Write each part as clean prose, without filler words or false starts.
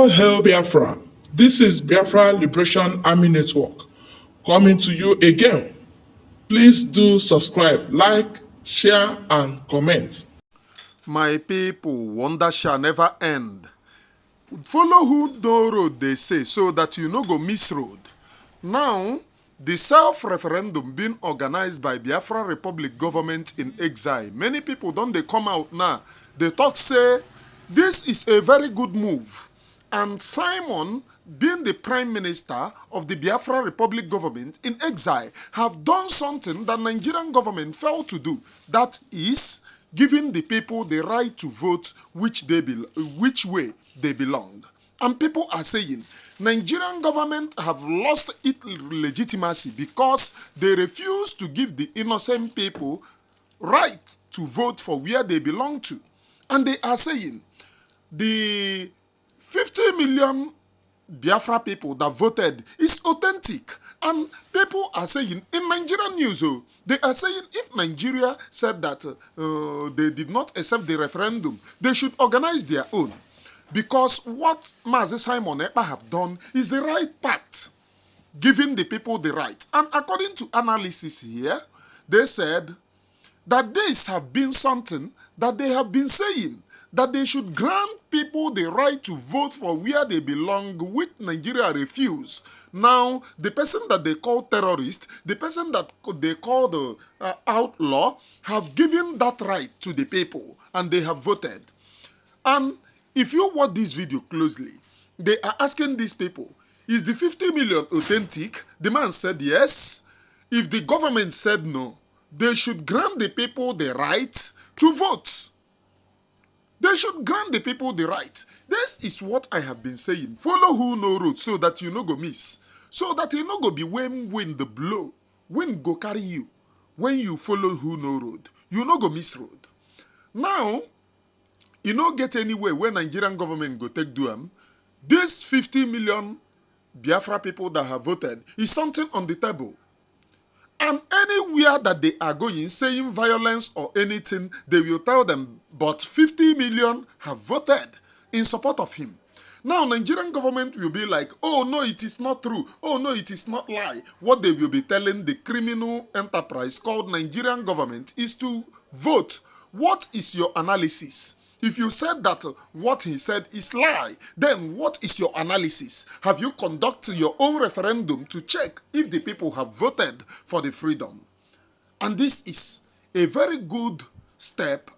All hail Biafra. This is Biafra Liberation Army Network coming to you again. Please do subscribe, like, share, and comment. My people, wonder shall never end. Follow who know road, they say, so that you no go miss road. Now, the self-referendum being organized by Biafra Republic government in exile. Many people don't they come out now. They talk say, this is a very good move. And Simon, being the prime minister of the Biafra Republic government in exile, have done something that Nigerian government failed to do. That is giving the people the right to vote which way they belong. And people are saying Nigerian government have lost its legitimacy because they refuse to give the innocent people right to vote for where they belong to. And they are saying the 50 million Biafra people that voted is authentic. And people are saying, in Nigerian news, they are saying if Nigeria said that they did not accept the referendum, they should organize their own. Because what Mazi Simon Ekpa have done is the right path, giving the people the right. And according to analysis here, they said that this have been something that they have been saying, that they should grant people the right to vote for where they belong, which Nigeria refused. Now, the person that they call terrorist, the person that they call the outlaw, have given that right to the people, and they have voted. And if you watch this video closely, they are asking these people, is the 50 million authentic? The man said yes. If the government said no, they should grant the people the right to vote. They should grant the people the right. This is what I have been saying. Follow who know road so that you no go miss. So that you no go be when wind the blow. Wind go carry you. When you follow who know road, you no go miss road. Now, you no get anywhere where Nigerian government go take do them. This 50 million Biafra people that have voted is something on the table. And anywhere that they are going, saying violence or anything, they will tell them, but 50 million have voted in support of him. Now, Nigerian government will be like, oh, no, it is not true. Oh, no, it is not lie. What they will be telling the criminal enterprise called Nigerian government is to vote. What is your analysis? If you said that what he said is lie, then what is your analysis? Have you conducted your own referendum to check if the people have voted for the freedom? And this is a very good step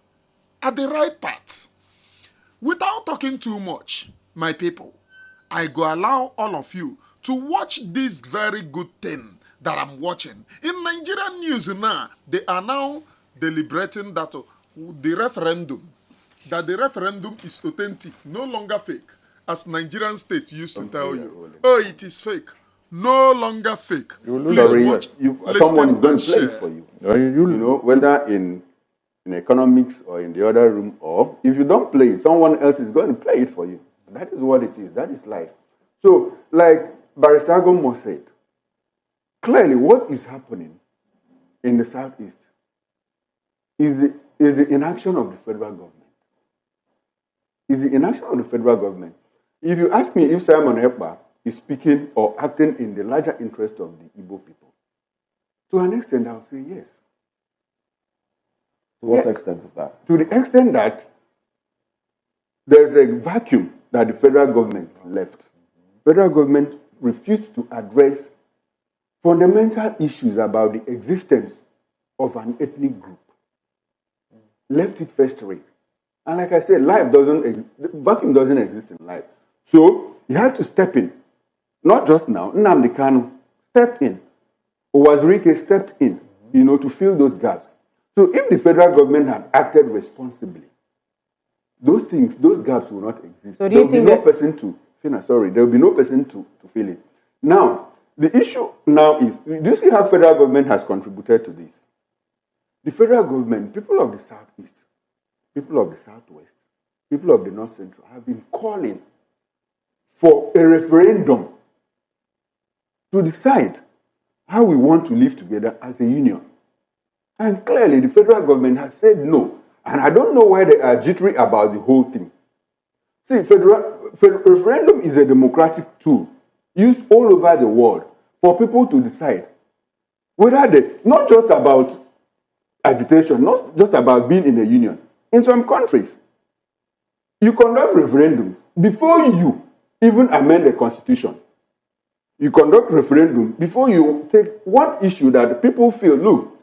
at the right path. Without talking too much, my people, I go allow all of you to watch this very good thing that I'm watching. In Nigerian news now, they are now deliberating that the referendum is authentic, no longer fake, as Nigerian state used to tell you. Oh, it is fake, no longer fake. Please watch, someone is going and to play share. it for you. You know, whether in economics or in the other room, or if you don't play it, someone else is going to play it for you. That is what it is. That is life. So, like Barrister Gomo said, clearly what is happening in the Southeast is the inaction of the federal government. Is the inaction of the federal government. If you ask me if Simon Ekpa is speaking or acting in the larger interest of the Igbo people, to an extent, I'll say yes. To what extent is that? To the extent that there's a vacuum that the federal government left. Federal government refused to address fundamental issues about the existence of an ethnic group. Left it festering. And like I said, vacuum doesn't exist in life. So he had to step in. Not just now. Nnamdi Kanu stepped in. Owazurike stepped in, to fill those gaps. So if the federal government had acted responsibly, those gaps will not exist. So there will be no person to fill it. Now, the issue now is, do you see how federal government has contributed to this? The federal government, people of the Southeast, people of the Southwest, people of the North Central have been calling for a referendum to decide how we want to live together as a union. And clearly the federal government has said no. And I don't know why they are jittery about the whole thing. See, referendum is a democratic tool used all over the world for people to decide whether they, not just about agitation, not just about being in a union. In some countries, you conduct referendum before you even amend the constitution. You conduct referendum before you take one issue that people feel, look,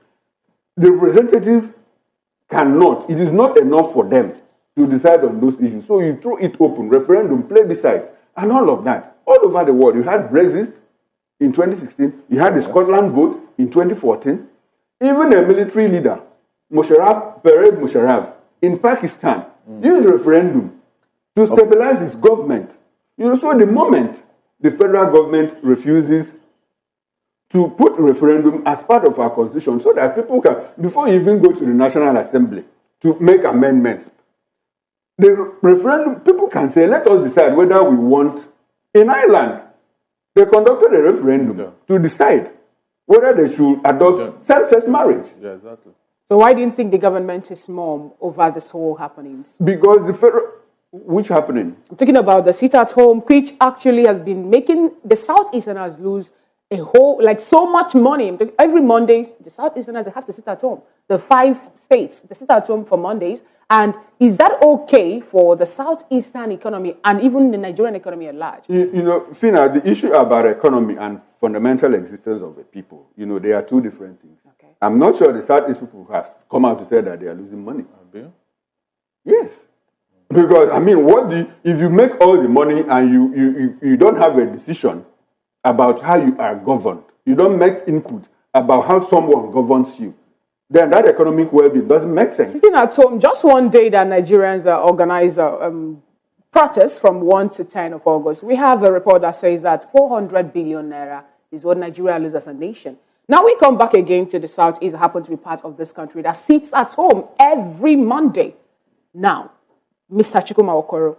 the representatives cannot, it is not enough for them to decide on those issues. So you throw it open, referendum, plebiscite, and all of that. All over the world. You had Brexit in 2016. You had the Scotland vote in 2014. Even a military leader, Pervez Musharraf, in Pakistan, used referendum to stabilize his government. So the moment the federal government refuses to put referendum as part of our constitution so that people can, before you even go to the National Assembly to make amendments, the referendum, people can say, let us decide whether we want, in Ireland, they conducted a referendum to decide whether they should adopt same-sex marriage. Yeah, exactly. So why do you think the government is small over this whole happenings? Because the federal, which happening? I'm talking about the sit at home, which actually has been making the Southeasterners lose a whole, like so much money. Every Monday, the Southeasterners, they have to sit at home. The 5 states, they sit at home for Mondays. And is that okay for the Southeastern economy and even the Nigerian economy at large? Fina, the issue about economy and fundamental existence of the people, they are two different things. Okay. I'm not sure the Southeast people have come out to say that they are losing money. Yes. Because, if you make all the money and you don't have a decision about how you are governed, you don't make input about how someone governs you, then that economic well-being doesn't make sense. Sitting at home, just one day that Nigerians organize protests from 1 to 10 of August, we have a report that says that 400 billion naira is what Nigeria loses as a nation. Now we come back again to the Southeast, happen to be part of this country that sits at home every Monday. Now, Mr. Chukwuma Okoro,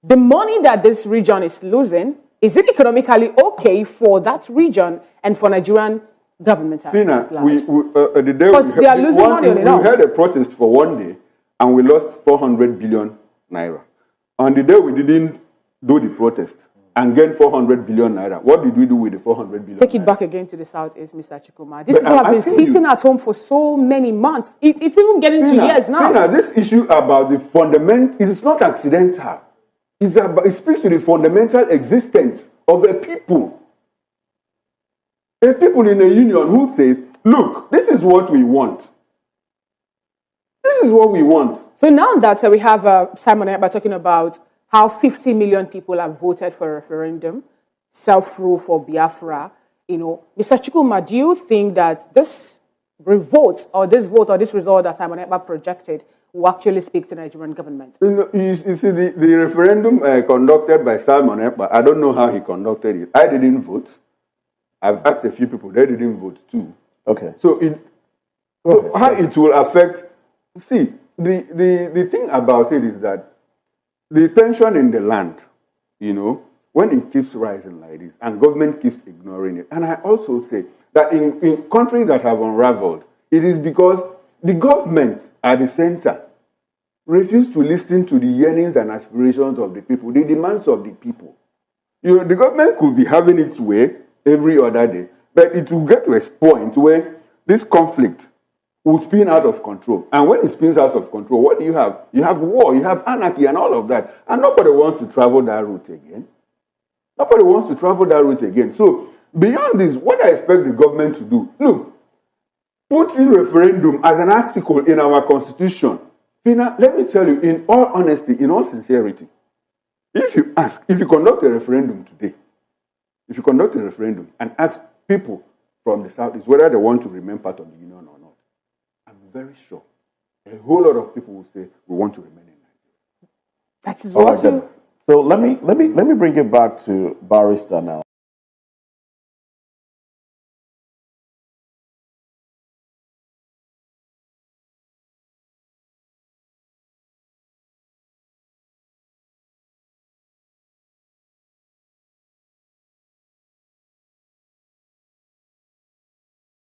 the money that this region is losing, is it economically okay for that region and for Nigerian government? Fina, the day we had a protest for one day and we lost 400 billion naira. On the day we didn't do the protest and gained 400 billion naira, what did we do with the 400 billion? Take it back again to the Southeast, Mr. Chukwuma. These people have been sitting at home for so many months. It's even getting to years now. Fina, this issue about the fundament is not accidental. It speaks to the fundamental existence of a people. A people in a union who says, look, this is what we want. This is what we want. So now that we have Simon Ekpa talking about how 50 million people have voted for a referendum, self-rule for Biafra, Mr. Chukwuma, do you think that this vote or this result that Simon Ekpa projected will actually speak to the Nigerian government? You see, the referendum conducted by Simon Ekpa, I don't know how he conducted it. I didn't vote. I've asked a few people, they didn't vote too. Okay. So how it will affect, see, the thing about it is that the tension in the land, when it keeps rising like this and government keeps ignoring it, and I also say that in countries that have unraveled, it is because the government at the center refuse to listen to the yearnings and aspirations of the people, the demands of the people. The government could be having its way every other day, but it will get to a point where this conflict will spin out of control. And when it spins out of control, what do you have? You have war, you have anarchy and all of that. And nobody wants to travel that route again. Nobody wants to travel that route again. So beyond this, what I expect the government to do, look, put in referendum as an article in our constitution. Fina, let me tell you, in all honesty, in all sincerity, if you conduct a referendum today, if you conduct a referendum and ask people from the Southeast whether they want to remain part of the union or not, I'm very sure a whole lot of people will say we want to remain in Nigeria. That is what. So let me bring it back to Barrister now.